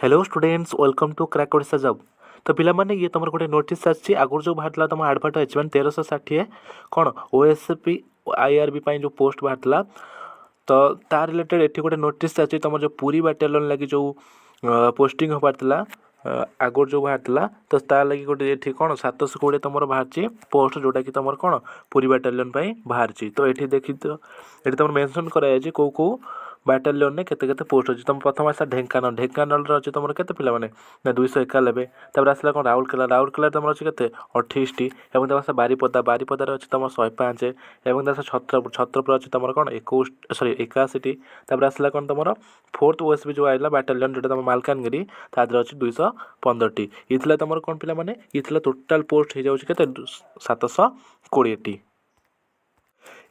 Hello students welcome to crack Odisha job. तो पिला माने ये तुम गोटे नोटिस आछि आगुर जो बाहरला तुम एडवर्टाइजमेंट 1360 कौन ओएसपी आईआरबी जो पोस्ट बाहरला तो तार रिलेटेड एठी गोटे नोटिस आछि तुम जो पूरी बाटालियन लगी जो पोस्टिंग होबारला आगुर जो बाहरला तो तार लगी गोटे एठी कौन 720 तुम बाहर पोस्ट जोटा कि तुम कौन पूरी बाटालियन बाहर तो ये देखी तो ये तुम मेंशन कराई कौ कौ बाटालियन में केते केते पोस्ट अच्छी तुम प्रथम आसा ढेंकानाल ढेंकानाल अच्छे तुम केते पिला माने ना 291 तापर आसला कौन राउरकेला तुम अच्छे केते 28 टी एवं तम आसा बारीपदा बारीपदार अच्छे तुम 105 एवं तम छत्रपुर छत्रपुर अच्छे तुम कौन 21 सॉरी 81 टी तापर आसला कौन तुम फोर्थ ओएसबी जो आइला बाटालियन जोटा तुम मालकानगिरी तादर अच्छी 215 टी ये तुम कौन पिला माने ये टोटाल पोस्ट हो जाउछि केते 720 टी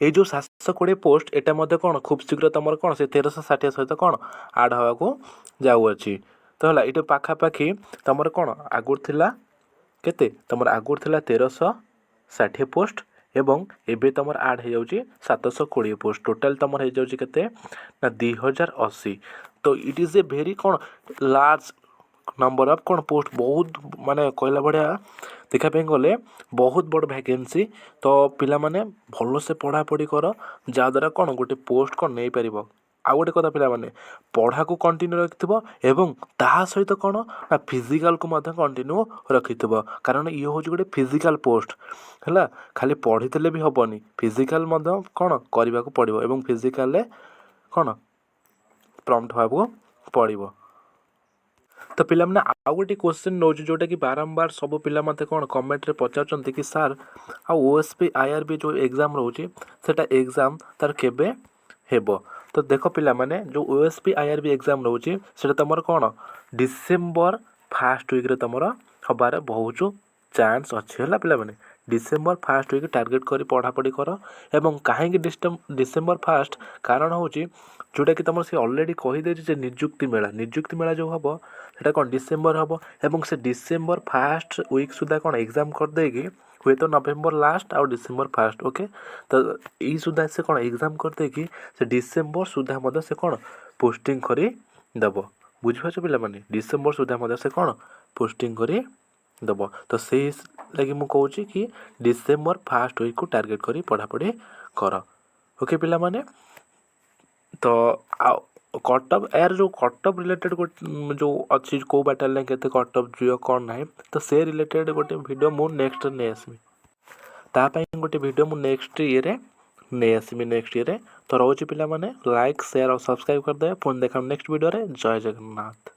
ये जो 720 पोस्ट एटा मध्य कौन खूब शीघ्र तुम कौन से 1360 सहित कौन आड हवा को जाऊँगी तो है ये पाखापाखि तुम कौन आगुर थिला केते तुम आगुर थिला 1360 पोस्ट एवं एबे तुम आड हो जाउछि 720 पोस्ट टोटाल तुम हो जाउछि केते ना 2080 तो इट इज ए भेरी कौन लार्ज नंबर ऑफ कौन पोस्ट बहुत माने कहला बढ़िया देखापी गले बहुत बड़ वैकेंसी तो पिला माने भल से पढ़ापढ़ी कर जहाँद्वारा कौन गोटे पोस्ट कौन नहीं पार आउ गोटे कथा पिला माने पढ़ा को कंटिन्यू रखिथबो एवं ता सहित कौन ना फिजिकल को मध्य कंटिन्यू रखिथबो कारण ये हूँ गोटे फिजिकल पोस्ट है खाली पढ़ी भी हेनी फिजिकल मध्य कौन करने को पड़ो एवं फिजिकल कौन प्रम्प्ट होगा पड़ो तो पिला माने आउ गोटे क्वेश्चन नौ जोटा कि बारंबार सब पिला मते कौन कमेंट रे पचारचंती कि सर आ ओएसपी आईआरबी जो एग्जाम रोचे सेटा एग्जाम तार केबे हेबो तो देखो पिला माने जो ओएसपी आईआरबी एग्जाम रोचे सेटा तमर कौन डिसेंबर फर्स्ट वीक रे तमर हबार बहुत चांस अच्छे है पिला माने डिसेंबर फर्स्ट वीक टार्गेट करी पढ़ापढ़ी कर एवं कहीं डिसेंबर फर्स्ट कारण हूँ जोटा कि तुम से अलरेडी कहीदे निजुक्ति मेला जो हम सेटा कौन डिसेंबर हम एवं से डिसेंबर फर्स्ट वीक सुधा कौन एग्जाम कर देगी हुए तो नवेम्बर लास्ट आउ डिसेंबर फर्स्ट ओके तो यही सुधा से कौन एग्जाम कर देगी से डिसेंबर सुधा मध्य से कौन पोस्टिंग करी दब बुझिपार पिला माने डिसेंबर सुधा मध्य से कौन पोस्टिंग करी दब तो से लगी मु कहूँ कि डिसेंबर फर्स्ट वीक को टार्गेट करी पढ़ापढ़ी कर ओके पिला माने तो कटअप यार जो कटअप रिलेटेड जो अच्छी कौ बाटालियन केते कटअप जियो कौन ना तो से रिलेटेड गोटे वीडियो मु नेक्स्ट नहीं आसमी तापाई गोटे वीडियो मु नेक्स्ट ईयर नहीं आसमी नेक्स्ट ईयर तो रोचे पिला माने लाइक शेयर और सब्सक्राइब कर दे पुणी देखा नेक्स्ट वीडियो रे जय जगन्नाथ।